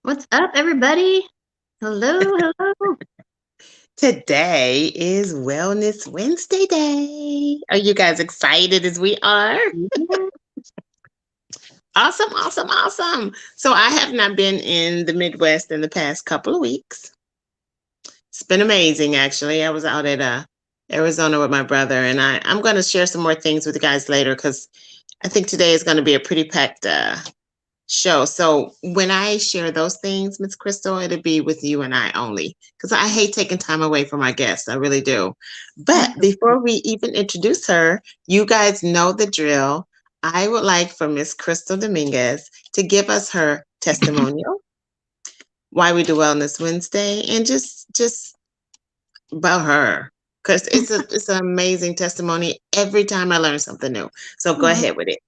What's up, everybody? Hello, hello. Today is Wellness Wednesday Day. Are you guys excited as we are? Yeah. Awesome, awesome, awesome. So I have not been in the Midwest in the past couple of weeks. It's been amazing, actually. I was out at Arizona with my brother, and I'm going to share some more things with you guys later because I think today is going to be a pretty packed show. So when I share those things, Miss Crystal, it'll be with you and I only because I hate taking time away from my guests. I really do. But Absolutely. before we even introduce her, you guys know the drill. I would like for Miss Crystal Dominguez to give us her testimonial, why we do Wellness Wednesday, and just about her. Because it's an amazing testimony every time I learn something new. So go Aw. ahead with it.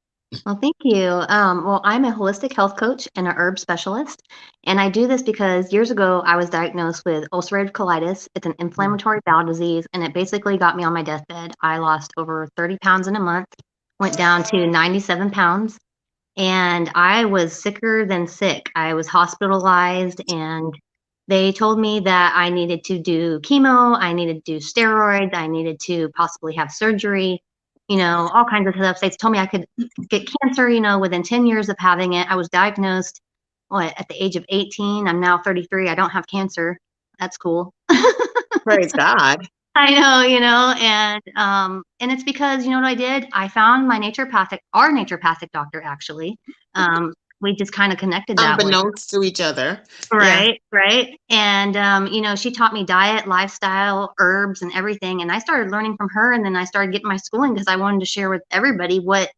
Well, thank you. Well, I'm a holistic health coach and a herb specialist, and I do this because years ago I was diagnosed with ulcerative colitis. It's an inflammatory bowel disease, and it basically got me on my deathbed. I lost over 30 pounds in a month, went down to 97 pounds, and I was sicker than sick. I was hospitalized, and they told me that I needed to do chemo, I needed to do steroids, I needed to possibly have surgery, all kinds of stuff. They told me I could get cancer, within 10 years of having it. I was diagnosed, at the age of 18. I'm now 33. I don't have cancer. That's cool. Praise God. I know, and it's because you know what I did? I found our naturopathic doctor actually. We just kind of connected that way. Unbeknownst to each other. Yeah. Right, right. And she taught me diet, lifestyle, herbs, and everything. And I started learning from her, and then I started getting my schooling because I wanted to share with everybody what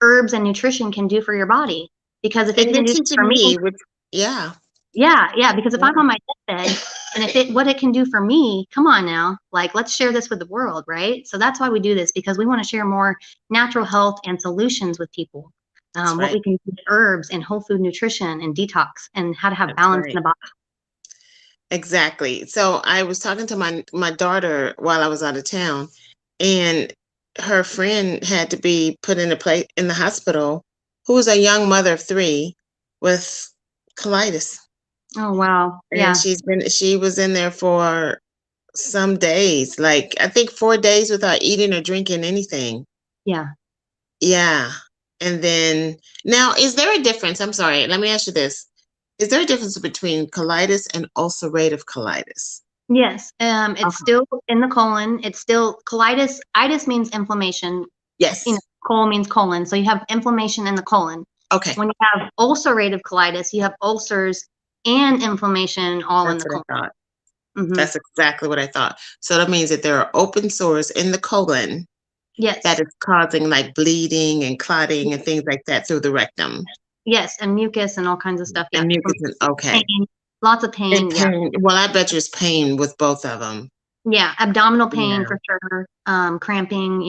herbs and nutrition can do for your body. Because if it And you're can do teaching for me, me, which, yeah, yeah, because if I'm yeah, on my deathbed and what it can do for me, come on now, like let's share this with the world, right? So that's why we do this because we want to share more natural health and solutions with people. that's What right. we can do with herbs and whole food nutrition and detox and how to have That's balance in right. the body. Exactly. So I was talking to my daughter while I was out of town, and her friend had to be put in a place in the hospital, who was a young mother of three with colitis. Oh wow, And yeah, she was in there for some days, like I think 4 days without eating or drinking anything. yeah. Yeah. And then now, is there a difference? I'm sorry. Let me ask you this. Is there a difference between colitis and ulcerative colitis? Yes, it's Okay. still in the colon. It's still colitis. Itis means inflammation. Yes. Col means colon. So you have inflammation in the colon. Okay. When you have ulcerative colitis, you have ulcers and inflammation all in That's the what I colon. thought. Hmm. That's exactly what I thought. So that means that there are open sores in the colon that Yes, is causing like bleeding and clotting and things like that through the rectum yes, and mucus and all kinds of stuff. Yeah, and mucus. Okay. pain, lots of And pain. Yeah, pain. Well, I bet you it's pain with both of them. yeah, abdominal pain Yeah. for sure. Cramping.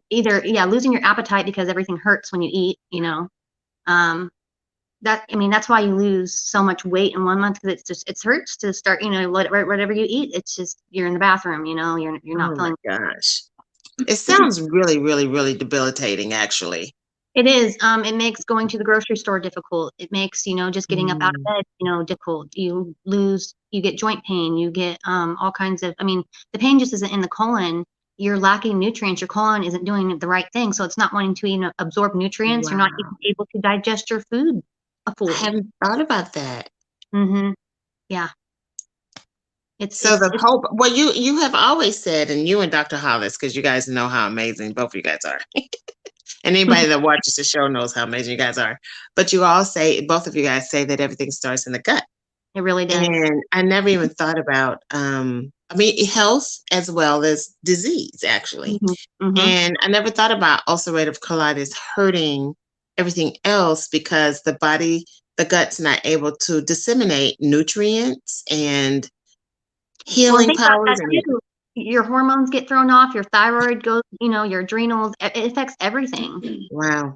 Either losing your appetite because everything hurts when you eat. Um, that's why you lose so much weight in 1 month because it hurts to start, whatever you eat, it's just you're in the bathroom, you're not Oh my feeling. gosh. It sounds really, really, really debilitating, actually. It is. It makes going to the grocery store difficult. It makes, just getting up out of Mm. bed, difficult. You get joint pain, you get all kinds of, the pain just isn't in the colon. You're lacking nutrients. Your colon isn't doing the right thing. So it's not wanting to absorb nutrients. You're not even Wow. able to digest your food I fully. hadn't thought about that. Hmm. Yeah. It's, So it's, the it's, hope, well, you have always said, and you and Dr. Hollis, because you guys know how amazing both of you guys are. And anybody that watches the show knows how amazing you guys are. But you all say, both of you guys say that everything starts in the gut. it really does. And I never even thought about, health as well as disease, actually. Mhm, mhm. And I never thought about ulcerative colitis hurting everything else because the gut's not able to disseminate nutrients and Well, and healing think about powers. that And too. Your hormones get thrown off, your thyroid goes, your adrenals, it affects everything. wow.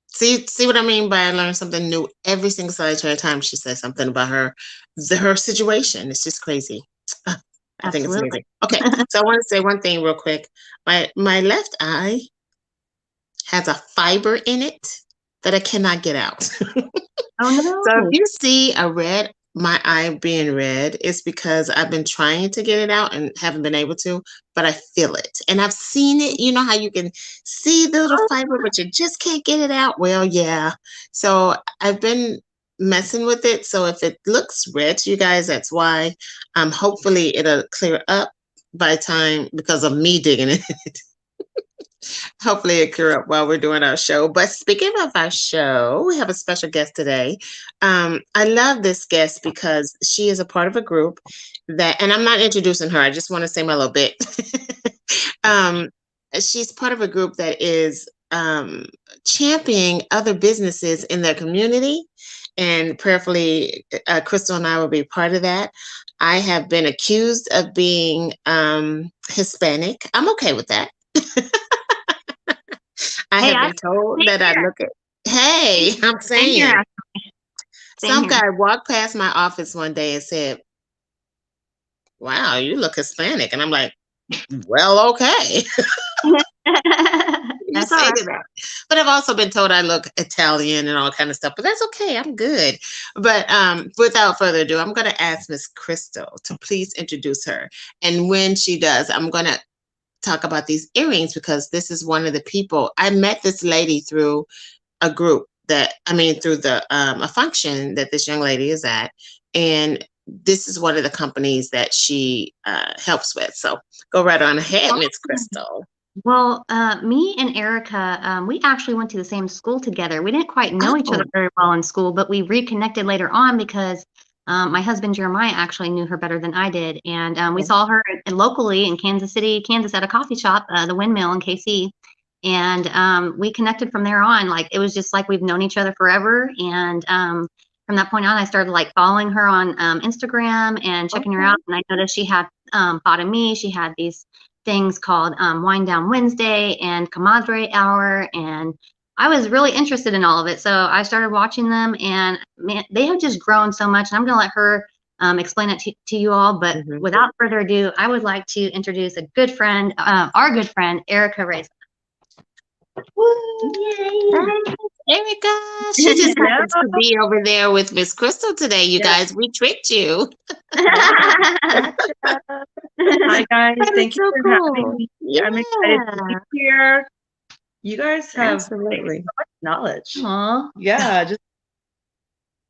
See what I mean by I learn something new every single solitary time she says something about her situation. It's just crazy. I think it's Absolutely. amazing. Okay, so I want to say one thing real quick. My left eye has a fiber in it that I cannot get out. Oh So if no. you see a red, my eye being red, it's because I've been trying to get it out and haven't been able to, but I feel it. And I've seen it. You know how you can see the little Oh, fiber, but you just can't get it out? Well, yeah. So I've been messing with it. So if it looks red to you guys, that's why. Hopefully it'll clear up by time because of me digging it. Hopefully it clear up while we're doing our show. But speaking of our show, we have a special guest today. I love this guest because she is a part of a group that, and I'm not introducing her. I just want to say my little bit. um, she's part of a group that is championing other businesses in their community. And prayerfully, Crystal and I will be part of that. I have been accused of being Hispanic. I'm okay with that. I hey, have been told that I look at, hey, I'm same here. saying, Same some here. guy walked past my office one day and said, wow, you look Hispanic. And I'm like, well, okay. You That's say all right. to that. But I've also been told I look Italian and all kind of stuff, but that's okay. I'm good. But without further ado, I'm going to ask Miss Crystal to please introduce her. And when she does, I'm going to talk about these earrings because this is one of the people. I met this lady through a group through the a function that this young lady is at, and this is one of the companies that she helps with. So go right on ahead, Miss Crystal. Well, me and ERIKA, we actually went to the same school together. We didn't quite know each other Oh, very well in school, but we reconnected later on because my husband Jeremiah actually knew her better than I did, and we okay. saw her locally in Kansas City, Kansas, at a coffee shop, the Windmill in KC, and we connected from there on. Like it was just like we've known each other forever, and from that point on, I started like following her on Instagram and checking her Okay. out, and I noticed she had ParaMí. She had these things called Wind Down Wednesday and Comadre Hour, and I was really interested in all of it. So I started watching them, and man, they have just grown so much. And I'm going to let her explain it to you all. But Mhm. without further ado, I would like to introduce a good friend, our good friend, ERIKA REZA. Woo! Yay! Hey, Erica. She just happens to be over there with Miss Crystal today, you Yes. guys. We tricked you. Gotcha. Hi guys, That is thank you so for having cool. me. Yeah, I'm excited to be here. You guys have absolutely. so much knowledge. Aw. Yeah, just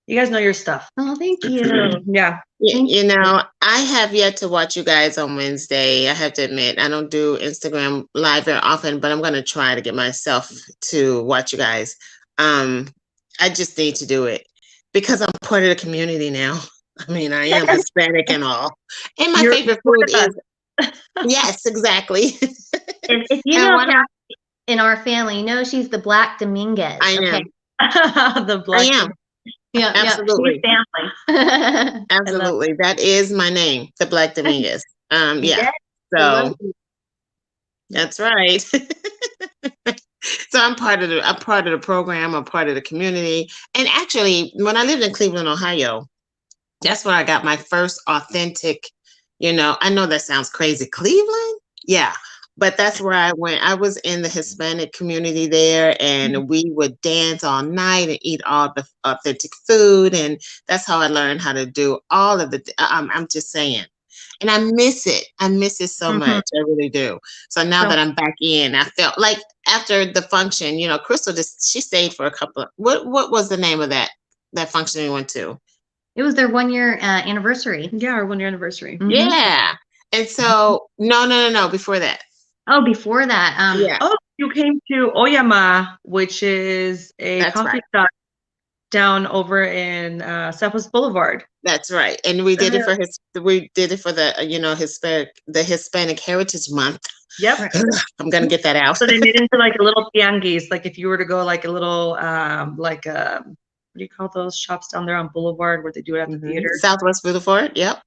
you guys know your stuff. Oh, thank you. Yeah. Thank You know, I have yet to watch you guys on Wednesday. I have to admit, I don't do Instagram live very often, but I'm going to try to get myself to watch you guys. I just need to do it because I'm part of the community now. I mean, I am Hispanic and all. And my You're favorite one food of is, yes, exactly. if you And know one of, Kathy in our family, you know she's the Black Dominguez. I am. Okay. us. The I black. am. Yeah, Absolutely. yeah, she's family. Absolutely. That is my name, the Black Dominguez. Yeah. Yes, So that's right. So I'm part of the program, I'm part of the community. And actually, when I lived in Cleveland, Ohio, that's where I got my first authentic, I know that sounds crazy. Cleveland? Yeah. But that's where I went. I was in the Hispanic community there, and we would dance all night and eat all the authentic food. And that's how I learned how to do all of the, I'm just saying. And I miss it. I miss it so much. I really do. So now that I'm back in, I felt like after the function, Crystal she stayed for a couple of, what was the name of that function we went to? It was their 1 year anniversary. Yeah, our 1 year anniversary. Mhm. Yeah. And so, no, before that. Oh, before that. Yeah. Oh, you came to Oyama, which is a That's coffee right. shop down over in Southwest Boulevard. That's right. And we did it for the Hispanic Heritage Month. Yep. I'm gonna get that out. So they made into like a little tianguis, like if you were to go like a little what do you call those shops down there on Boulevard where they do it at the theater? Southwest Boulevard. Yep.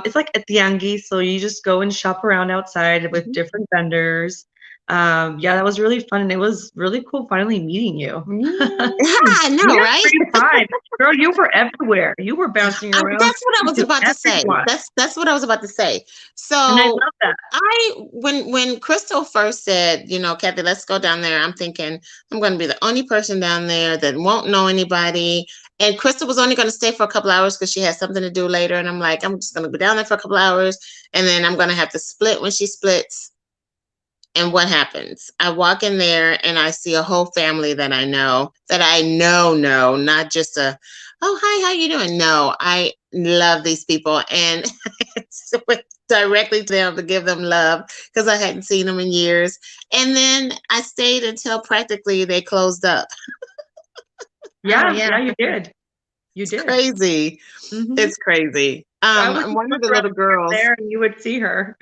It's like a tianguis, so you just go and shop around outside with different vendors. Yeah, that was really fun, and it was really cool finally meeting you. I know, You had right? free time. Girl, you were everywhere. You were bouncing around. That's what I was to about to say. everyone. That's what I was about to say. And I So love that. when Crystal first said, you know, Kathy, let's go down there, I'm thinking I'm going to be the only person down there that won't know anybody. And Crystal was only going to stay for a couple hours because she had something to do later. And I'm like, I'm just going to go down there for a couple hours, and then I'm going to have to split when she splits. And what happens? I walk in there and I see a whole family that I know, not just a, oh, hi, how you doing? No, I love these people. And so went directly to them to give them love because I hadn't seen them in years. And then I stayed until practically they closed up. Yeah, you did. You did. Crazy. Mhm. It's crazy. I was One of the little girls there, and you would see her.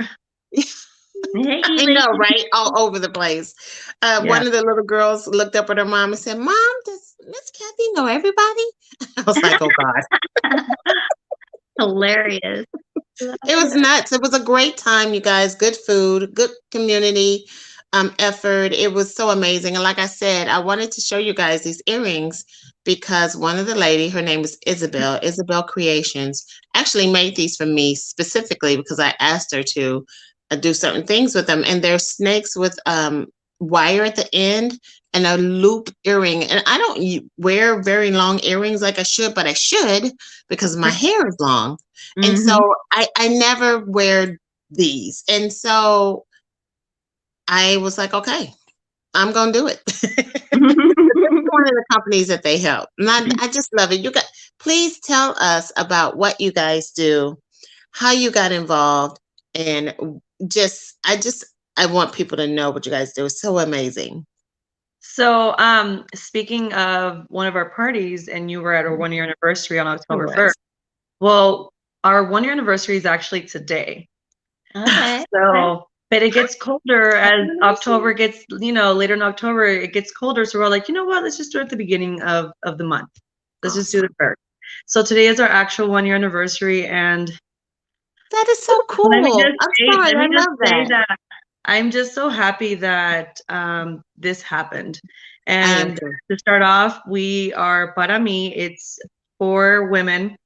I know, right? All over the place. One of the little girls looked up at her mom and said, Mom, does Miss Kathy know everybody? I was like, oh God. Hilarious. It was nuts. It was a great time, you guys. Good food, good community effort. It was so amazing. And like I said, I wanted to show you guys these earrings because one of the lady, her name is Isabel Creations, actually made these for me specifically because I asked her to do certain things with them. And they're snakes with wire at the end and a loop earring. And I don't wear very long earrings like I should, but I should because my hair is long. And so I never wear these. And so I was like, okay, I'm going to do it. One of the companies that they help. And I just love it. Please tell us about what you guys do, how you got involved, and I want people to know what you guys do. It's so amazing. So, speaking of one of our parties, and you were at our 1-year anniversary on October 1st. Well, our 1-year anniversary is actually today. Okay. So, but it gets colder as October gets, later in October, it gets colder. So we're like, you know what? Let's just do it at the beginning of the month. Let's just do the first. So today is our actual 1-year anniversary, and that is so cool. Let me just say that I'm just so happy that this happened. And to start off, we are ParaMí. It's 4 women.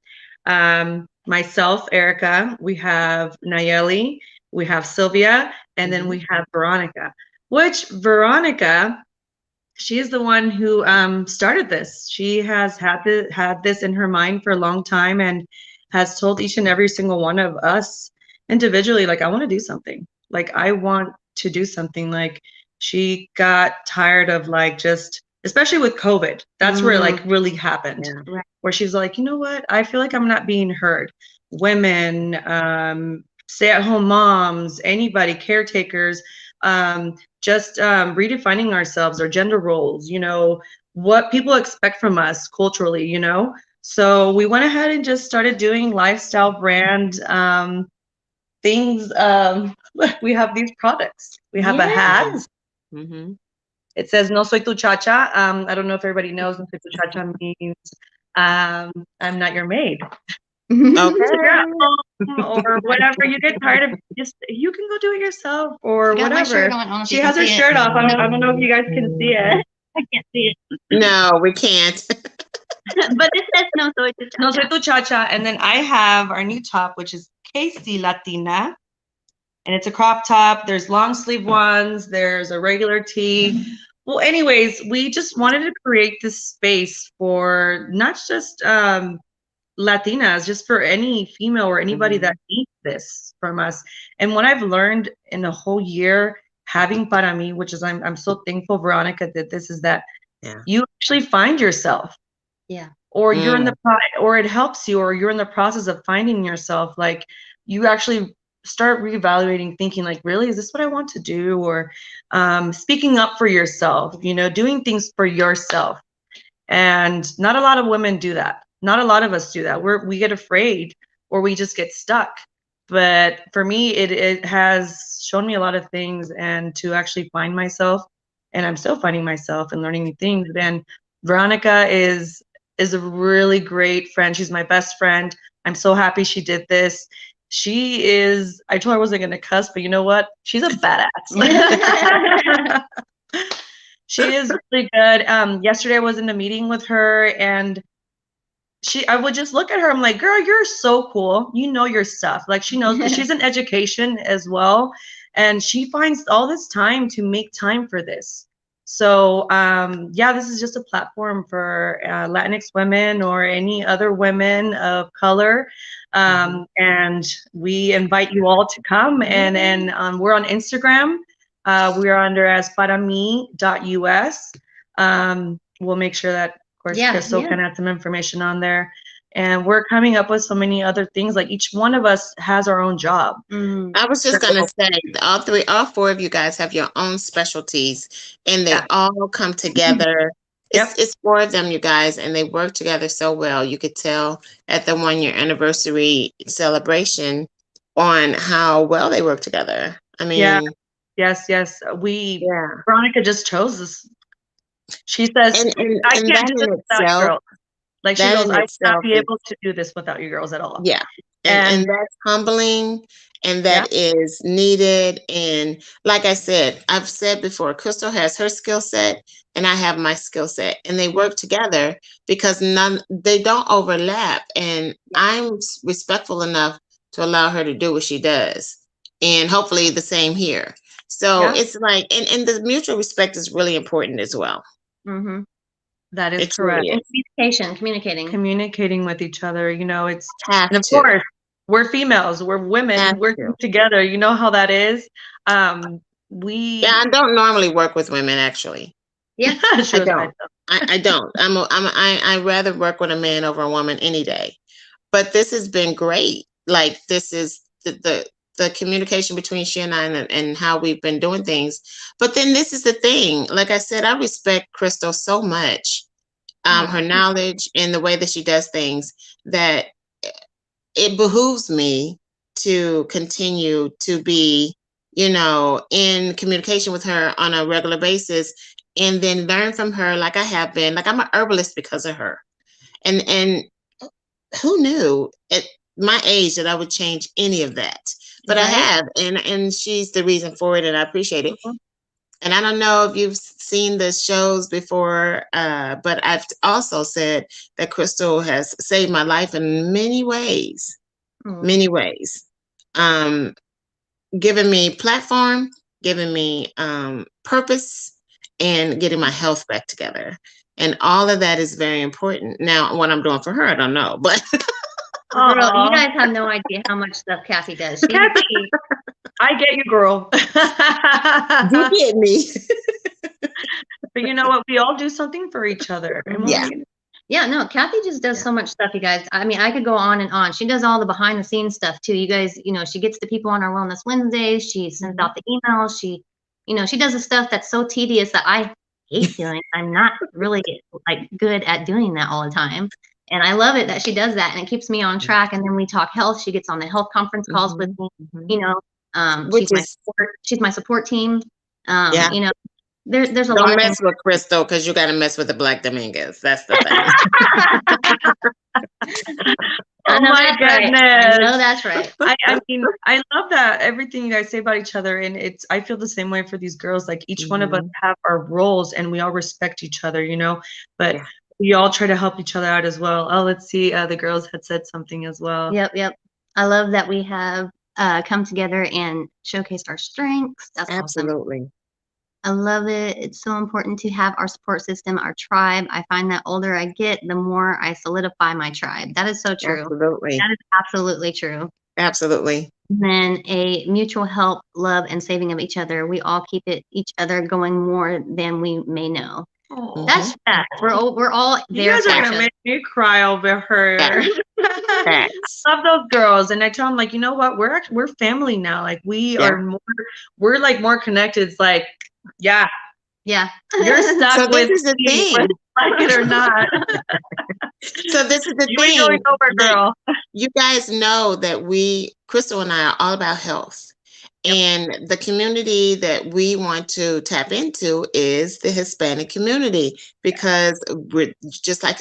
Myself, ERIKA, we have Nayeli, we have Sylvia, and then we have Veronica, which Veronica, she is the one who started this. She has had this in her mind for a long time and has told each and every single one of us individually, like, I want to do something. Like, I want to do something. Like, she got tired of just, especially with COVID, that's where it like really happened. Yeah. Where she's like, you know what? I feel like I'm not being heard. Women, stay-at-home moms, anybody, caretakers, just redefining ourselves, our gender roles, what people expect from us culturally, So we went ahead and just started doing lifestyle brand things. We have these products. We have a hat. It says "No soy tu chacha." I don't know if everybody knows "No soy tu chacha" means I'm not your maid. Okay. Or whatever. You get tired of, you can go do it yourself or whatever. She has her shirt off. I don't know if you guys can see it. I can't see it. No, we can't. But it says "No soy tu chacha." No soy tu chacha. And then I have our new top, which is KATHEY Latina. And it's a crop top. There's long sleeve ones. There's a regular tee. Well, anyways, we just wanted to create this space for not just Latinas, just for any female or anybody that needs this from us. And what I've learned in the whole year having ParaMí, which is I'm so thankful Veronica did this, is that you actually find yourself. Yeah. Or you're in the or it helps you, or you're in the process of finding yourself. Like, you actually start reevaluating, thinking like, really, is this what I want to do? Or speaking up for yourself, doing things for yourself. And not a lot of women do that. Not a lot of us do that. We get afraid, or we just get stuck. But for me, it has shown me a lot of things, and to actually find myself, and I'm still finding myself and learning new things. And Veronica is a really great friend. She's my best friend. I'm so happy she did this. she is, I told her I wasn't going to cuss, but you know what? She's a badass. She is really good. Yesterday I was in a meeting with her, and I would just look at her. I'm like, girl, you're so cool. You know your stuff. Like, she knows. She's in education as well, and she finds all this time to make time for this. So yeah, this is just a platform for Latinx women or any other women of color. And we invite you all to come, and we're on Instagram. We are under as ParaMí.us. We'll make sure that, of course, Crystal can add some information on there. And we're coming up with so many other things. Like, each one of us has our own job. I was just gonna say, all four of you guys have your own specialties, and they all come together. It's four of them, you guys, and they work together so well. You could tell at the 1-year anniversary celebration on how well they work together. I mean, yes. Veronica just chose this. She says, I can't do this without you girls. Like, she goes, I would not be able to do this without you girls at all. Yeah. And that's humbling, and that is needed. And like I said, I've said before, Crystal has her skill set and I have my skill set, and they work together because they don't overlap. And I'm respectful enough to allow her to do what she does. And hopefully the same here. So it's like, and the mutual respect is really important as well. That is correct. And communicating with each other. You know, and of course, we're females, we're women working together. You know how that is. I don't normally work with women, actually. I don't. I rather work with a man over a woman any day. But this has been great. Like, this is the communication between she and I, and how we've been doing things. But then this is the thing. Like I said, I respect Crystal so much, her knowledge and the way that she does things, that it behooves me to continue to be, in communication with her on a regular basis, and then learn from her like I have been. Like, I'm an herbalist because of her. And who knew at my age that I would change any of that? But I have, and she's the reason for it, and I appreciate it. And I don't know if you've seen the shows before, but I've also said that Crystal has saved my life in many ways, giving me platform, giving me purpose, and getting my health back together. And all of that is very important. Now, what I'm doing for her, I don't know, but... Girl, you guys have no idea how much stuff Kathy does. I get you, girl. You get me. But you know what? We all do something for each other. No, Kathy just does so much stuff, you guys. I mean, I could go on and on. She does all the behind the scenes stuff too. You guys, she gets the people on our Wellness Wednesdays. She sends out the emails. She does the stuff that's so tedious that I hate doing. I'm not really good at doing that all the time. And I love it that she does that, and it keeps me on track. And then we talk health. She gets on the health conference calls with me. She's my support team. There's a lot. Don't mess with Crystal, because you got to mess with the Black Dominguez. That's the thing. Oh my goodness! No, that's right. I mean, I love that, everything you guys say about each other, and I feel the same way for these girls. Like, each one of us have our roles, and we all respect each other, But we all try to help each other out as well. Oh, let's see. The girls had said something as well. Yep. I love that we have come together and showcased our strengths. That's absolutely awesome. I love it. It's so important to have our support system, our tribe. I find that older I get, the more I solidify my tribe. That is so true. Absolutely. That is absolutely true. Absolutely. And then a mutual help, love, and saving of each other. We all keep each other going more than we may know. That's facts. We're all there. You guys are gonna make me cry over her. I love those girls, and I tell them, like, you know what? We're family now. Like, we're more connected. It's like, you're stuck so with this is the thing, like it or not. So this is the thing. Over, girl. You guys know that Crystal and I are all about health. And the community that we want to tap into is the Hispanic community, because we're just like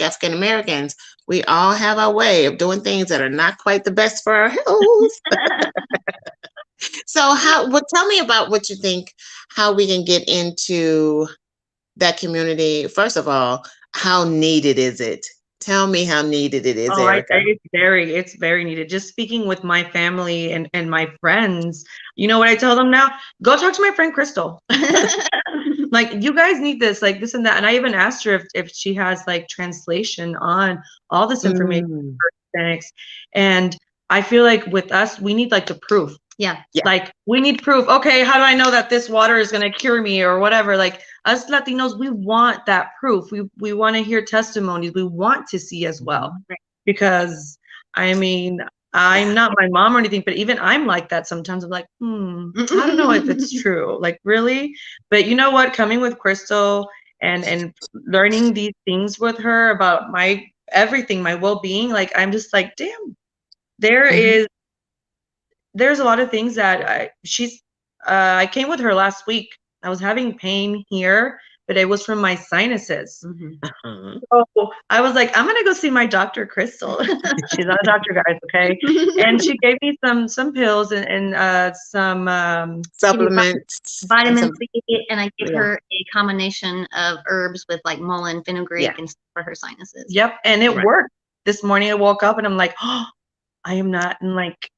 African Americans, we all have our way of doing things that are not quite the best for our health. So tell me about what you think, how we can get into that community. First of all, how needed is it? Tell me how needed it is, ERIKA. It's very needed. Just speaking with my family and my friends, you know what I tell them now? Go talk to my friend Crystal. Like, you guys need this, like this and that. And I even asked her if she has like translation on all this information for Hispanics. And I feel like with us, we need like the proof. Yeah. Like, we need proof. Okay, how do I know that this water is going to cure me or whatever? Like, us Latinos, we want that proof. We want to hear testimonies. We want to see as well. Because, I mean, I'm not my mom or anything, but even I'm like that sometimes. I'm like, I don't know if it's true. Like, really? But you know what? Coming with Crystal and learning these things with her about my everything, my well-being, like, I'm just like, damn, there's a lot of things that I came with her last week. I was having pain here, but it was from my sinuses. So I was like, I'm gonna go see my doctor, Crystal. She's not a doctor, guys, okay? And she gave me some pills and some supplements, vitamin C, and I gave her a combination of herbs with like mullein, fenugreek, and stuff for her sinuses. Yep, and it worked. This morning I woke up and I'm like, oh, I am not in like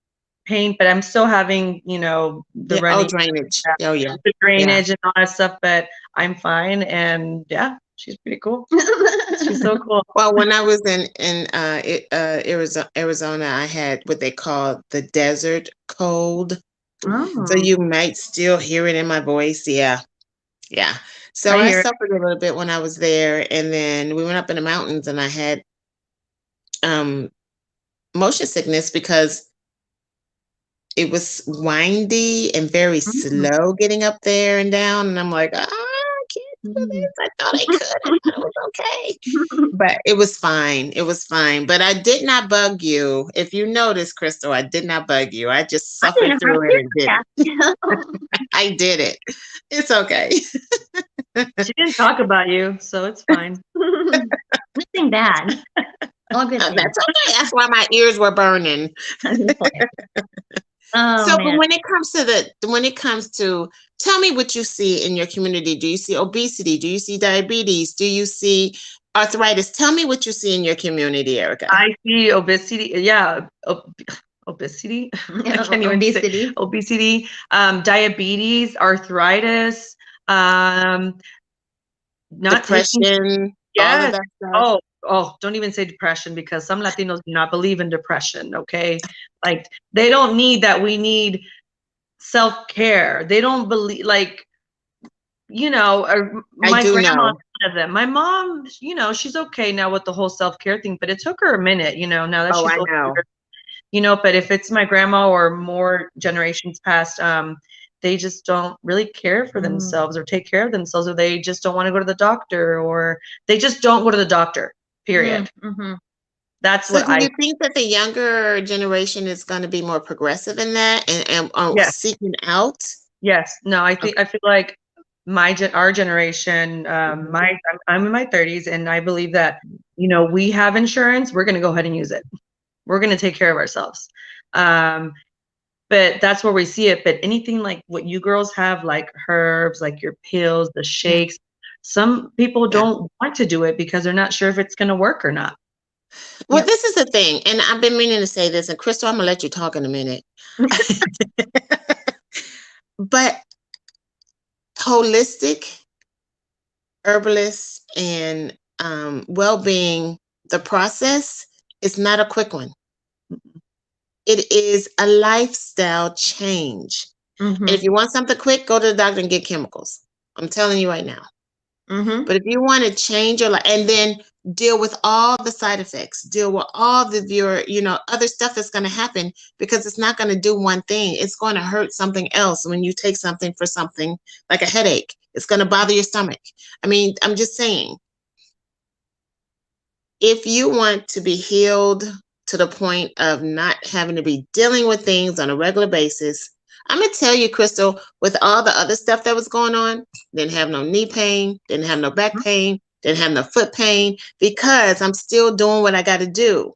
pain, but I'm still having, you know, the running drainage. The drainage and all that stuff, but I'm fine. And yeah, she's pretty cool. She's so cool. Well, when I was in Arizona, I had what they call the desert cold. So you might still hear it in my voice. Yeah. So I suffered a little bit when I was there, and then we went up in the mountains, and I had motion sickness because it was windy and very slow getting up there and down. And I'm like, I can't do this. I thought I could. It was okay. But it was fine. It was fine. But I did not bug you. If you notice, Crystal, I did not bug you. I just suffered through it and did it. I did it. It's okay. She didn't talk about you, so it's fine. Nothing bad. All good. That's okay. That's why my ears were burning. But when it comes to, tell me what you see in your community. Do you see obesity? Do you see diabetes? Do you see arthritis? Tell me what you see in your community, ERIKA. I see obesity. Yeah. Obesity. I can't even say obesity. Diabetes, arthritis, depression. All of that stuff. Oh, don't even say depression, because some Latinos do not believe in depression, okay? Like, they don't need that. We need self-care. They don't believe, like, you know, my grandma, one of them. My mom, you know, she's okay now with the whole self-care thing, but it took her a minute, you know, now that she's older. You know, but if it's my grandma or more generations past, they just don't really care for themselves or take care of themselves, or they just don't want to go to the doctor, or they just don't go to the doctor. Period. That's what I. Do you think that the younger generation is going to be more progressive in that and seeking out? Yes. No, I feel like our generation. I'm in my 30s, and I believe that, you know, we have insurance. We're going to go ahead and use it. We're going to take care of ourselves. But that's where we see it. But anything like what you girls have, like herbs, like your pills, the shakes. Some people don't want to do it because they're not sure if it's going to work or not. Well, this is the thing, and I've been meaning to say this, and Crystal, I'm going to let you talk in a minute. But holistic, herbalist, and well-being, the process is not a quick one. It is a lifestyle change. And if you want something quick, go to the doctor and get chemicals. I'm telling you right now. But if you want to change your life and then deal with all the side effects, deal with all your, you know, other stuff that's going to happen, because it's not going to do one thing. It's going to hurt something else when you take something for something like a headache. It's going to bother your stomach. I mean, I'm just saying, if you want to be healed to the point of not having to be dealing with things on a regular basis, I'm gonna tell you, Crystal, with all the other stuff that was going on, didn't have no knee pain, didn't have no back pain, didn't have no foot pain, because I'm still doing what I got to do.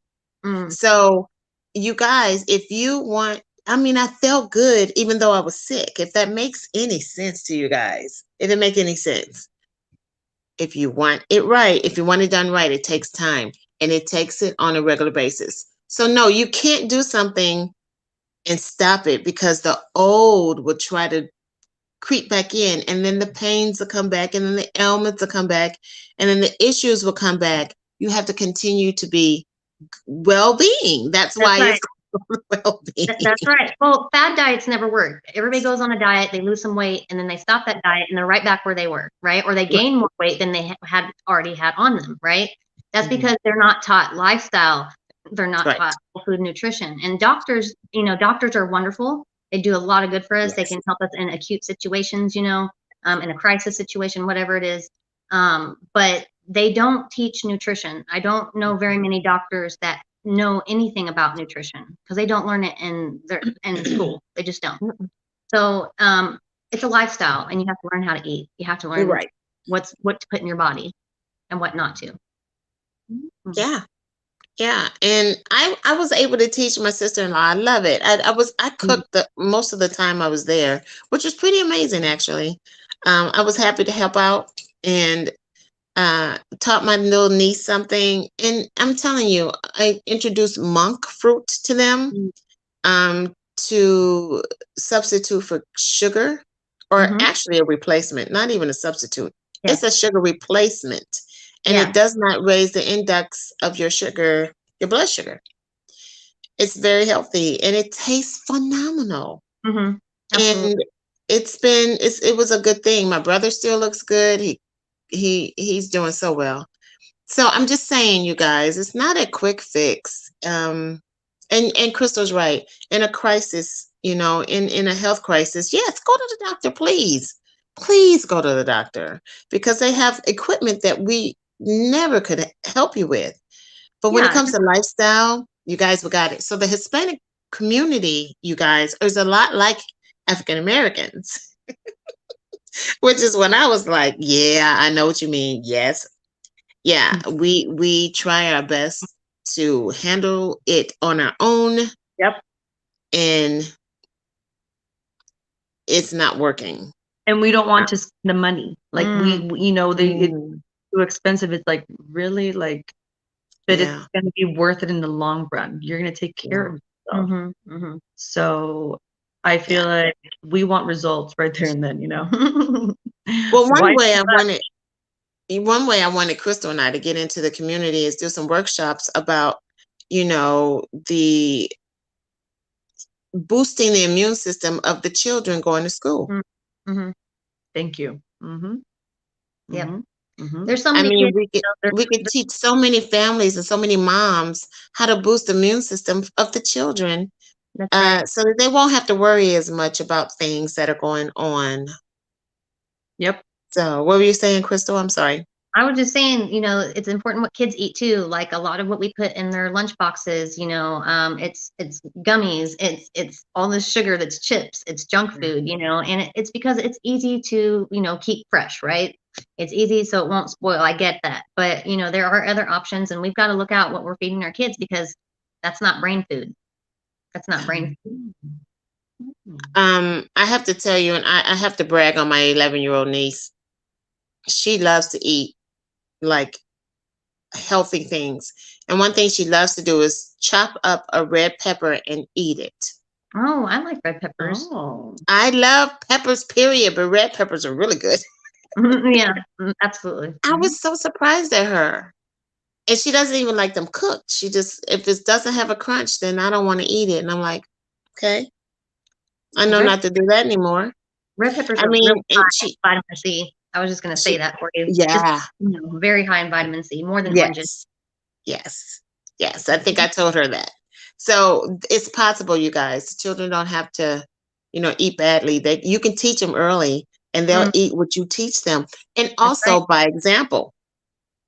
So you guys, if you want, I mean, I felt good even though I was sick. If that makes any sense to you guys, if it make any sense. If you want it right, if you want it done right, it takes time, and it takes it on a regular basis. So no, you can't do something and stop it because the old will try to creep back in, and then the pains will come back, and then the ailments will come back, and then the issues will come back. You have to continue to be well-being. That's why right. It's called well-being. That's right. Well, fad diets never work. Everybody goes on a diet, they lose some weight, and then they stop that diet, and they're right back where they were, right? Or they gain more weight than they had already had on them, right? That's because they're not taught lifestyle. They're not taught food nutrition. And doctors, you know, doctors are wonderful. They do a lot of good for us. They can help us in acute situations, you know, in a crisis situation, whatever it is. But they don't teach nutrition. I don't know very many doctors that know anything about nutrition because they don't learn it in school. They just don't. So it's a lifestyle, and you have to learn how to eat. You have to learn what to put in your body and what not to. Yeah, and I was able to teach my sister-in-law. I love it. I cooked most of the time I was there, which was pretty amazing actually. I was happy to help out and taught my little niece something. And I'm telling you, I introduced monk fruit to them to substitute for sugar, or actually a replacement, not even a substitute. It's a sugar replacement. And it does not raise the index of your sugar, your blood sugar. It's very healthy, and it tastes phenomenal. And it was a good thing. My brother still looks good. He's doing so well. So I'm just saying, you guys, it's not a quick fix. And Crystal's right. In a crisis, you know, in a health crisis, yes, go to the doctor, please. Please go to the doctor, because they have equipment that we never could help you with. But when it comes to lifestyle, you guys, we got it. So the Hispanic community, you guys, is a lot like African Americans, which is when I was like, yeah, I know what you mean. Yes. Yeah. We try our best to handle it on our own. And it's not working. And we don't want to spend the money. Like we you know, it's too expensive. It's like really like, but it's going to be worth it in the long run. You're going to take care of yourself. So I feel like we want results right there and then, you know. Well, one way I wanted Crystal and I to get into the community is do some workshops about, you know, the boosting the immune system of the children going to school. Thank you. There's so many kids, we could teach so many families and so many moms how to boost the immune system of the children, so that they won't have to worry as much about things that are going on. So what were you saying, Crystal? I'm sorry. I was just saying, you know, it's important what kids eat too. Like a lot of what we put in their lunch boxes, you know, it's gummies, it's all this sugar that's chips, it's junk food, you know, and it's because it's easy to, you know, keep fresh, right? It's easy so it won't spoil. I get that. But, you know, there are other options, and we've got to look out what we're feeding our kids, because that's not brain food. That's not brain food. I have to tell you, and I have to brag on my 11-year-old niece. She loves to eat like healthy things. And one thing she loves to do is chop up a red pepper and eat it. Oh, I like red peppers. I love peppers, period, but red peppers are really good. Yeah, absolutely. I was so surprised at her. And she doesn't even like them cooked. She just, if it doesn't have a crunch, then I don't want to eat it. And I'm like, okay, I know not to do that anymore. Red peppers are really high in vitamin C. I was just going to say that for you. Yeah. Just, you know, very high in vitamin C, more than oranges. Yes. I think I told her that. So it's possible, you guys. Children don't have to, you know, eat badly. You can teach them early, and they'll eat what you teach them. And also by example.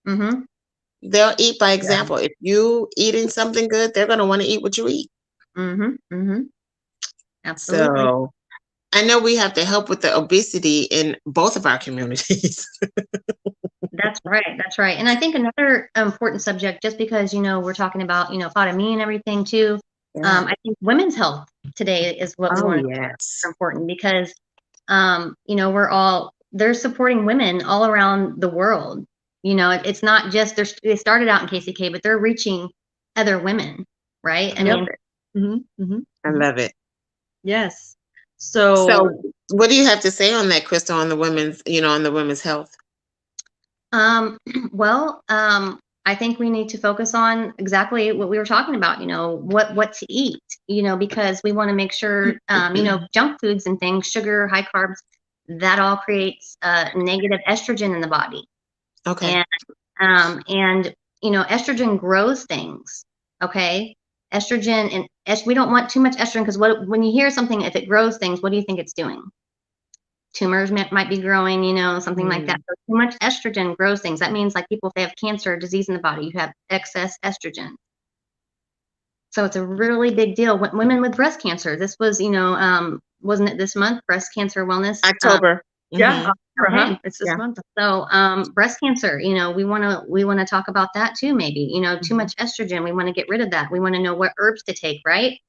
They'll eat by example. If you eating something good, they're going to want to eat what you eat. Absolutely. So I know we have to help with the obesity in both of our communities. That's right. That's right. And I think another important subject, just because, we're talking about, ParaMí and everything too. Yeah. I think women's health today is what we want to yes. important because, they're supporting women all around the world. It's not just, they started out in KCK, but they're reaching other women, right? I mean, I love it. Yes. So what do you have to say on that, Crystal, on the women's health? Well, I think we need to focus on exactly what we were talking about, what to eat, because we want to make sure, junk foods and things, sugar, high carbs, that all creates negative estrogen in the body. Okay. And estrogen grows things. Okay. Estrogen and we don't want too much estrogen because when you hear something, if it grows things, what do you think it's doing? Tumors might be growing, something like that. So too much estrogen grows things. That means like people, if they have cancer or disease in the body, you have excess estrogen. So it's a really big deal. Women with breast cancer, this was, wasn't it this month, breast cancer awareness? October. Yeah. It's this month. So breast cancer, we want to talk about that too, maybe, too much estrogen. We want to get rid of that. We want to know what herbs to take, right?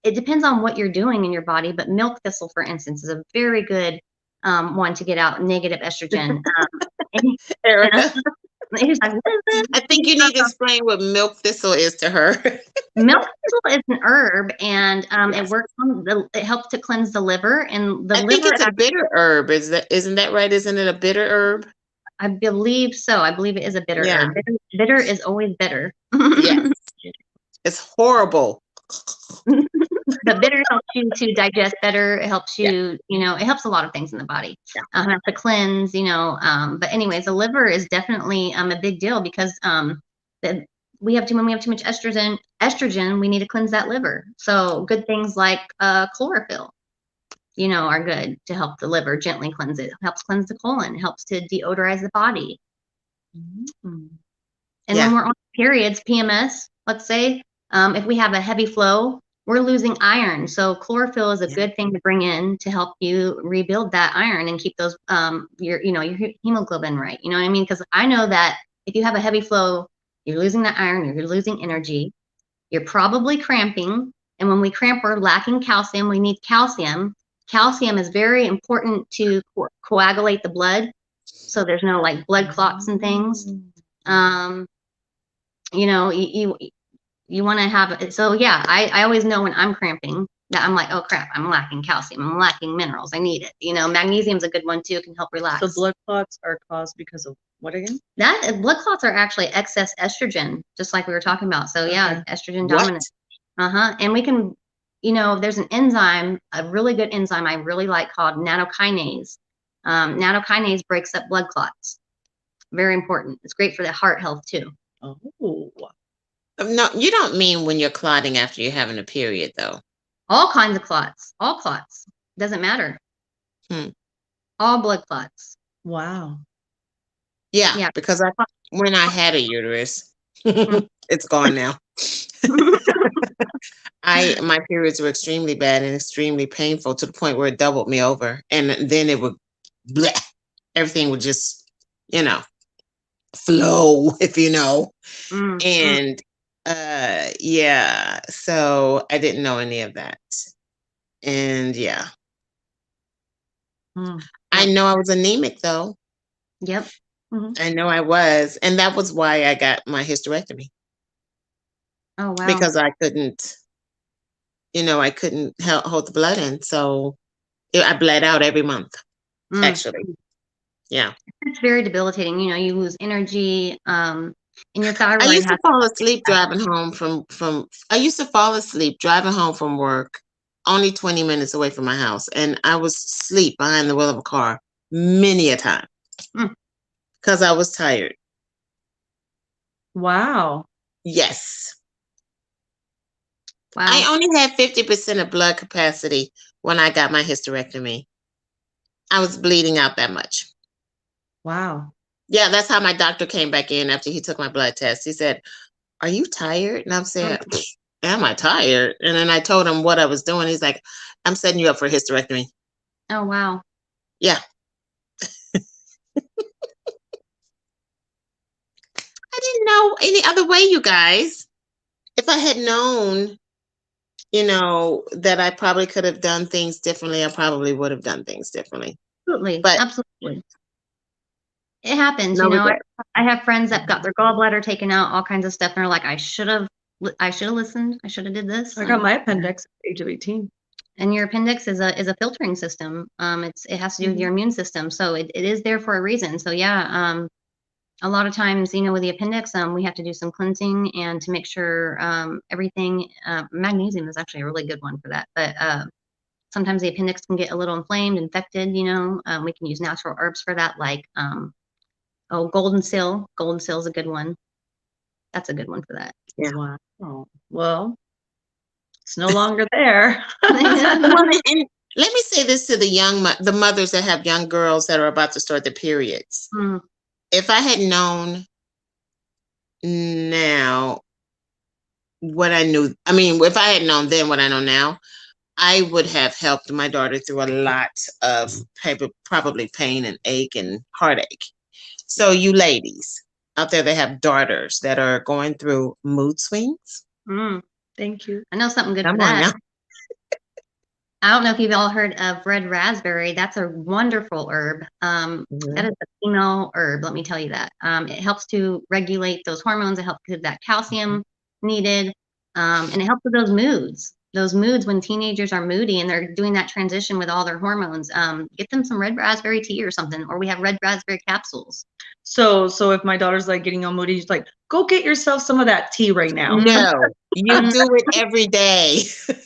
It depends on what you're doing in your body, but milk thistle, for instance, is a very good one to get out negative estrogen. ERIKA. He's like, what is this? I think you need to explain what milk thistle is to her. Milk thistle is an herb, and it works it helps to cleanse the liver, and I think it's a bitter herb. Isn't that right? Isn't it a bitter herb? I believe so. I believe it is a bitter herb. Bitter is always bitter. Yes. It's horrible. But bitter helps you to digest better. It helps you, it helps a lot of things in the body. To cleanse, but anyways, the liver is definitely a big deal because when we have too much estrogen, we need to cleanse that liver. So good things like chlorophyll, are good to help the liver gently cleanse it. It helps cleanse the colon. It helps to deodorize the body. And when we're on periods, PMS, let's say, if we have a heavy flow, we're losing iron. So chlorophyll is a good thing to bring in to help you rebuild that iron and keep those your hemoglobin right. You know what I mean? Because I know that if you have a heavy flow, you're losing that iron, you're losing energy, you're probably cramping. And when we cramp, we're lacking calcium. We need calcium. Calcium is very important to coagulate the blood, so there's no like blood clots and things. You want to have it. So yeah, I always know when I'm cramping that I'm like, oh crap, I'm lacking calcium, I'm lacking minerals, I need it. Magnesium's a good one too, it can help relax. So blood clots are caused because of what again? Blood clots are actually excess estrogen, just like we were talking about. So yeah, estrogen dominant. And we can, there's an enzyme, a really good enzyme I really like called nattokinase. Nattokinase breaks up blood clots. Very important. It's great for the heart health too. Oh. No, you don't mean when you're clotting after you're having a period, though. All kinds of clots. All clots. Doesn't matter. All blood clots. Wow. Yeah. Because when I had a uterus, it's gone now. My periods were extremely bad and extremely painful to the point where it doubled me over, and then it would, everything would just, flow, if you know, and. So I didn't know any of that. And I know I was anemic though. Yep. I know I was. And that was why I got my hysterectomy. Oh, wow. Because I couldn't hold the blood in. So I bled out every month, actually. Yeah. It's very debilitating. You lose energy. In your thyroid. I used to fall asleep driving home from work, only 20 minutes away from my house, and I was asleep behind the wheel of a car many a time because I was tired. Wow. Yes. Wow. I only had 50% of blood capacity when I got my hysterectomy. I was bleeding out that much. Wow. Yeah, that's how my doctor came back in after he took my blood test. He said, "Are you tired?" And I'm saying, am I tired? And then I told him what I was doing. He's like, I'm setting you up for a hysterectomy. Oh, wow. Yeah. I didn't know any other way, you guys. If I had known, you know, that I probably could have done things differently, I probably would have done things differently. Absolutely. But absolutely. It happens, no you know. regret. I have friends that got their gallbladder taken out, all kinds of stuff, and they're like, I should have listened. I should have did this. I got my appendix at the age of 18. And your appendix is a filtering system. It has to do with your immune system, so it is there for a reason. So yeah, a lot of times, you know, with the appendix, we have to do some cleansing and to make sure everything. Magnesium is actually a really good one for that, but sometimes the appendix can get a little inflamed, infected. You know, we can use natural herbs for that, like golden seal. Golden seal is a good one. That's a good one for that. Yeah. Wow. Well, it's no longer there. Well, and let me say this to the mothers that have young girls that are about to start their periods. Mm. If I had known now what I knew, I mean, if I had known then what I know now, I would have helped my daughter through a lot of probably pain and ache and heartache. So you ladies out there that have daughters that are going through mood swings. Thank you. I know something good Come for on that. now. I don't know if you've all heard of red raspberry. That's a wonderful herb. That is a female herb, let me tell you that. It helps to regulate those hormones. It helps give that calcium needed. And it helps with those moods. Those moods when teenagers are moody and they're doing that transition with all their hormones. Get them some red raspberry tea or something, or we have red raspberry capsules. So if my daughter's like getting all moody, she's like, go get yourself some of that tea right now. No, you do it every day.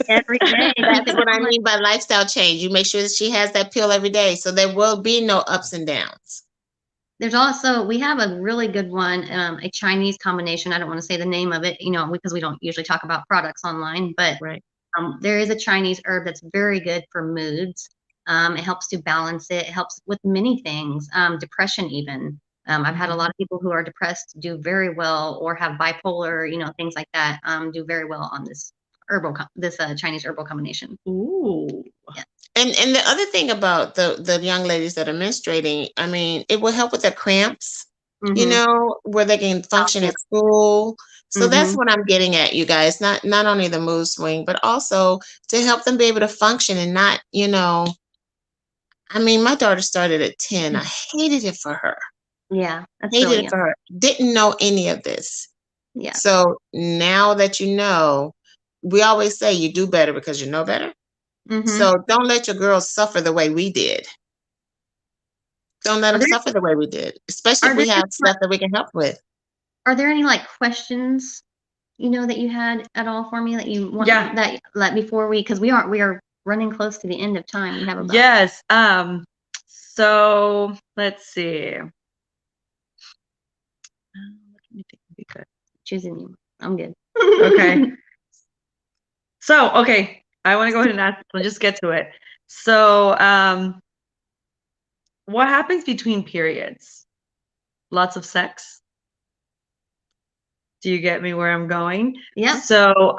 Every day. That's what I mean by lifestyle change. You make sure that she has that pill every day, so there will be no ups and downs. There's also, we have a really good one, a Chinese combination. I don't want to say the name of it, you know, because we don't usually talk about products online, but there is a Chinese herb that's very good for moods. It helps to balance it. It helps with many things, depression even. I've had a lot of people who are depressed do very well, or have bipolar, you know, things like that, do very well on this Chinese herbal combination. Ooh. Yeah. And the other thing about the young ladies that are menstruating, I mean, it will help with their cramps, you know, where they can function at school. So that's what I'm getting at, you guys. Not only the mood swing, but also to help them be able to function and not, you know. I mean, my daughter started at 10. I hated it for her. Yeah, Hated it for her. Didn't know any of this. Yeah. So now that you know, we always say you do better because you know better. So don't let your girls suffer the way we did. Don't let them suffer the way we did, especially if we have stuff that we can help with. Are there any like questions, you know, that you had at all for me that you want that like before because we are running close to the end of time. We have about yes. So let's see. Let me think. Be good. Choosing you. I'm good. Okay. So, okay. I want to go ahead and ask. Let's just get to it. So, what happens between periods? Lots of sex? Do you get me where I'm going? Yeah. So,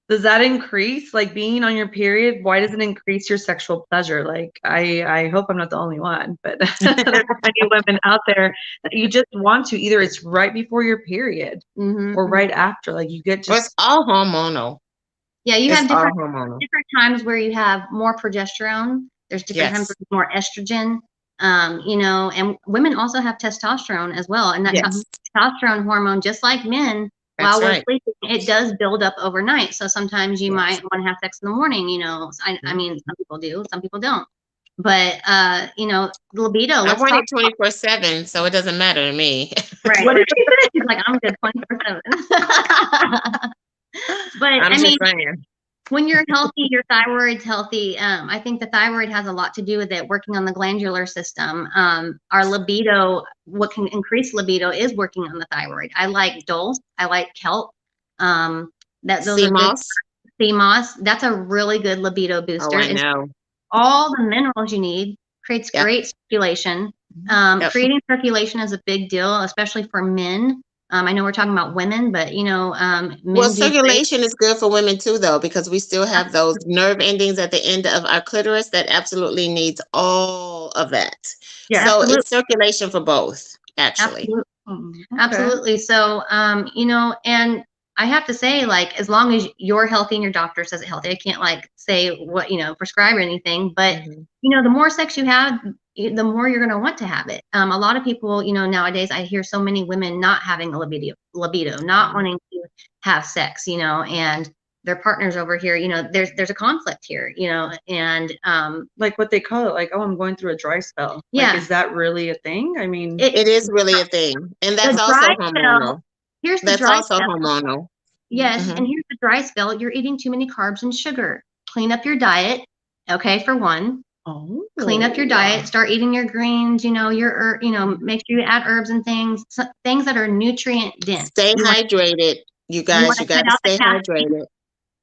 does that increase, like being on your period? Why does it increase your sexual pleasure? Like, I hope I'm not the only one, but there are many women out there that you just want to, either it's right before your period or right after. Like you get just. Well, it's all hormonal. Yeah, you have different times where you have more progesterone. There's different times where more estrogen. You know, and women also have testosterone as well. And that testosterone hormone, just like men, while we're sleeping, it does build up overnight. So sometimes you might want to have sex in the morning, you know. I mean, some people do, some people don't. But you know, libido. I want it 24/7, so it doesn't matter to me. Right. What did you say? She's like, I'm good 24/7. But I mean, when you're healthy, your thyroid's healthy. I think the thyroid has a lot to do with it, working on the glandular system. Our libido, what can increase libido is working on the thyroid. I like dulse. I like kelp. Sea moss. That's a really good libido booster. Oh, I know. All the minerals you need, creates great circulation. Creating circulation is a big deal, especially for men. I know we're talking about women, but men Well, do circulation is good for women too, though, because we still have those nerve endings at the end of our clitoris that absolutely needs all of that. Yeah, so absolutely. it's circulation for both, actually. Absolutely. Okay. Absolutely. So, and I have to say, like, as long as you're healthy and your doctor says it healthy, I can't like say what, prescribe or anything, but the more sex you have, the more you're going to want to have it. A lot of people, nowadays I hear so many women not having a libido, not wanting to have sex, and their partners over here, there's a conflict here, and like what they call it, like, oh, I'm going through a dry spell. Yeah. Like, is that really a thing? I mean, it is really a thing, and that's also hormonal. Here's the That's dry also spell. hormonal. Yes, and here's the dry spell. You're eating too many carbs and sugar. Clean up your diet, okay, for one. Oh. Clean up your diet. Start eating your greens. Your make sure you add herbs and things that are nutrient dense. Stay hydrated, you guys. You got to stay hydrated.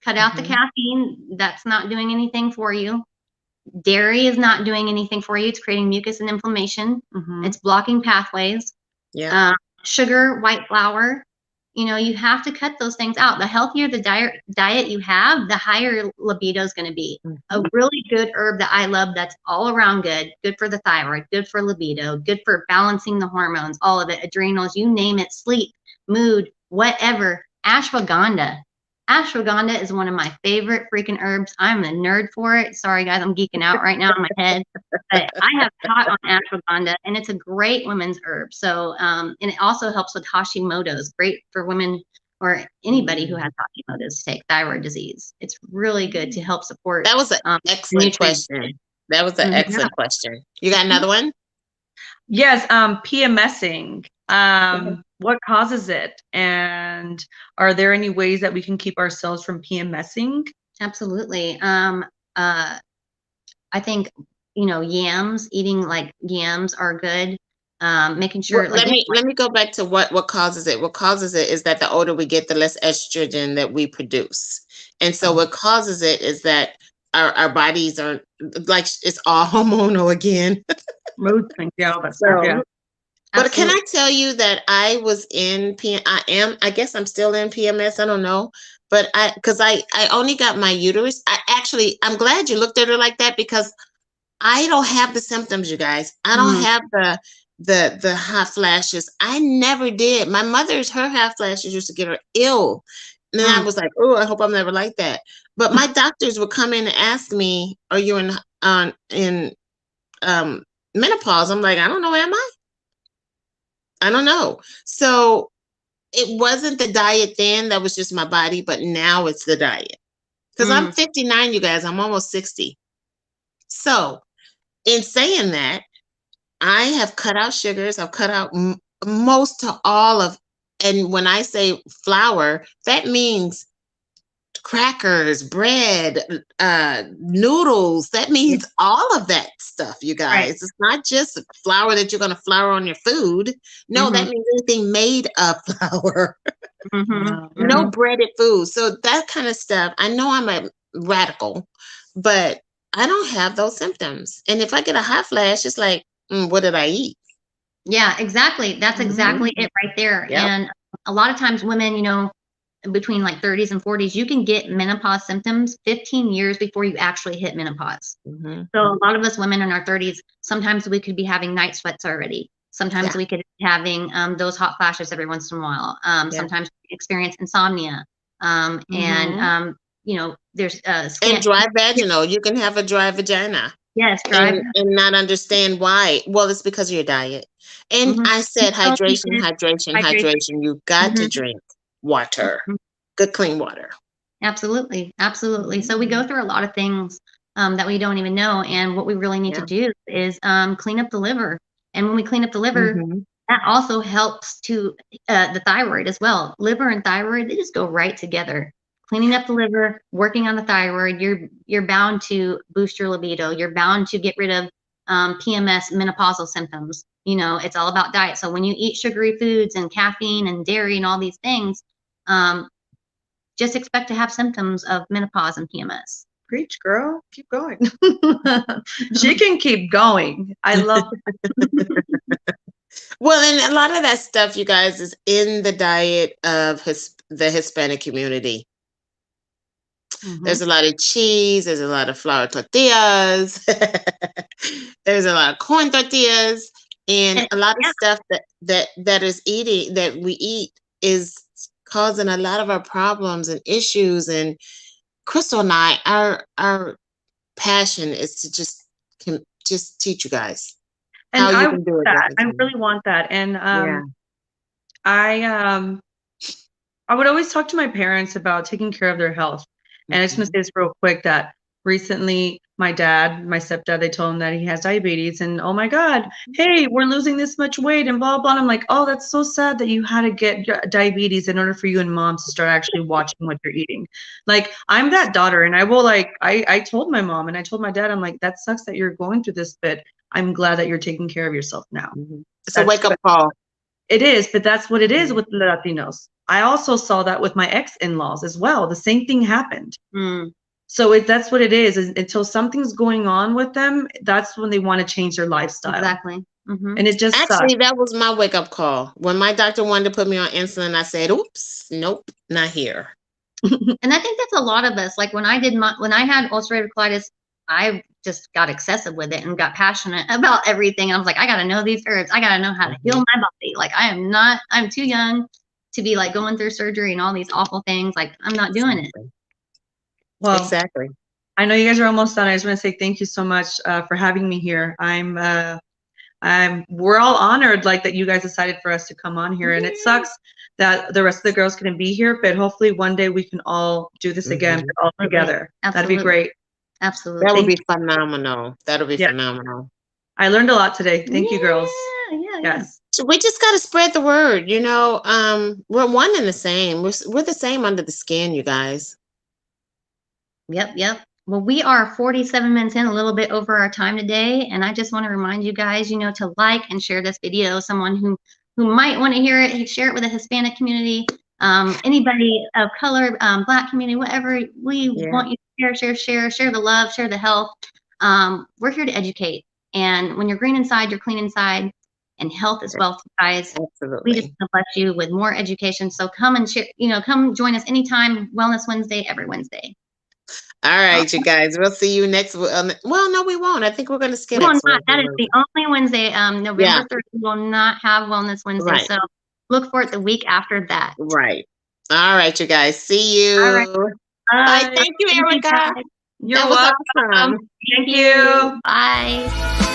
Cut out the caffeine. That's not doing anything for you. Dairy is not doing anything for you. It's creating mucus and inflammation. It's blocking pathways. Yeah. Sugar, white flour. You have to cut those things out. The healthier the diet you have, the higher libido is going to be. A really good herb that I love that's all around good for the thyroid, good for libido, good for balancing the hormones, all of it, adrenals, you name it, sleep, mood, whatever. Ashwagandha. Ashwagandha is one of my favorite freaking herbs. I'm a nerd for it. Sorry, guys, I'm geeking out right now in my head. But I have taught on ashwagandha, and it's a great women's herb. So, and it also helps with Hashimoto's. Great for women or anybody who has Hashimoto's to take thyroid disease. It's really good to help support. That was an excellent question. That was an excellent question. You got another one? Yes, PMSing. What causes it? And are there any ways that we can keep ourselves from PMSing? Absolutely. I think, yams, eating like yams are good. Making sure. Well, let me go back to what causes it. What causes it is that the older we get, the less estrogen that we produce. And so what causes it is that our bodies are like, it's all hormonal again. Mood things, yeah, all that stuff, yeah. But can I tell you that I was in I guess I'm still in PMS. I don't know. But because I only got my uterus. I'm glad you looked at her like that, because I don't have the symptoms, you guys. I don't have the hot flashes. I never did. My mother's, her hot flashes used to get her ill. And then I was like, oh, I hope I'm never like that. But my doctors would come in and ask me, are you in menopause? I'm like, I don't know, am I? I don't know. So it wasn't the diet then, that was just my body, but now it's the diet. Because I'm 59, you guys, I'm almost 60. So in saying that, I have cut out sugars, I've cut out most to all of, and when I say flour, that means crackers, bread, noodles. That means all of that stuff, you guys. Right. It's not just flour that you're going to flour on your food. No, that means anything made of flour. No breaded food. So that kind of stuff. I know I'm a radical, but I don't have those symptoms. And if I get a hot flash, it's like, what did I eat? Yeah, exactly. That's exactly it right there. Yep. And a lot of times women, between like 30s and 40s, you can get menopause symptoms 15 years before you actually hit menopause. So a lot of us women in our 30s, sometimes we could be having night sweats already. Sometimes we could be having those hot flashes every once in a while. Sometimes we experience insomnia. And there's and dry vaginal. You can have a dry vagina. Yes, and not understand why. Well, it's because of your diet. And I said hydration. You've got to drink water, good clean water. Absolutely. So we go through a lot of things that we don't even know, and what we really need to do is clean up the liver. And when we clean up the liver, that also helps to the thyroid as well. Liver and thyroid, they just go right together. Cleaning up the liver, working on the thyroid, you're bound to boost your libido. You're bound to get rid of PMS, menopausal symptoms. It's all about diet. So when you eat sugary foods and caffeine and dairy and all these things, just expect to have symptoms of menopause and PMS. Preach, girl. Keep going. She can keep going. I love Well, and a lot of that stuff, you guys, is in the diet of the Hispanic community. There's a lot of cheese. There's a lot of flour tortillas. There's a lot of corn tortillas, and a lot of stuff that we eat is causing a lot of our problems and issues. And Crystal and I, our passion is to just teach you guys and how you can do it. I really want that, and I would always talk to my parents about taking care of their health. And I just want to say this real quick, that recently my stepdad, they told him that he has diabetes, and oh my God, hey, we're losing this much weight and blah, blah. And I'm like, oh, that's so sad that you had to get diabetes in order for you and mom to start actually watching what you're eating. Like, I'm that daughter, and I will I told my mom and I told my dad, I'm like, that sucks that you're going through this, but I'm glad that you're taking care of yourself now. It's a wake-up call. It is, but that's what it is with Latinos. I also saw that with my ex-in-laws as well. The same thing happened. So that's what it is until something's going on with them, that's when they want to change their lifestyle. Exactly. And it just actually, that was my wake-up call. When my doctor wanted to put me on insulin, I said, oops, nope, not here. And I think that's a lot of us. Like when I had ulcerative colitis, I just got excessive with it and got passionate about everything. And I was like, I got to know these herbs. I got to know how to heal my body. Like I'm too young to be like going through surgery and all these awful things. Like I'm not doing it. Well, exactly. I know you guys are almost done. I just want to say thank you so much for having me here. We're all honored that you guys decided for us to come on here, and it sucks that the rest of the girls couldn't be here, but hopefully one day we can all do this again all together. Absolutely. That'd be great. Absolutely. That would be phenomenal. That'll be phenomenal. I learned a lot today. Thank you, girls. Yes. So we just got to spread the word. We're one and the same. We're the same under the skin, you guys. Yep. Well, we are 47 minutes in, a little bit over our time today. And I just want to remind you guys, to like and share this video. Someone who might want to hear it, share it with a Hispanic community, anybody of color, Black community, whatever. We want you to share the love, share the health. We're here to educate. And when you're green inside, you're clean inside. And health is wealth, guys. Absolutely. We just want to bless you with more education. So come and share, come join us anytime. Wellness Wednesday, every Wednesday. All right, you guys. We'll see you next. Well, no, we won't. I think we're going to skip. That is the only Wednesday. November 3rd, we will not have Wellness Wednesday. Right. So look for it the week after that. Right. All right, you guys. See you. All right. Bye. Thank you, ERIKA. You're welcome. Awesome. Thank you. Bye.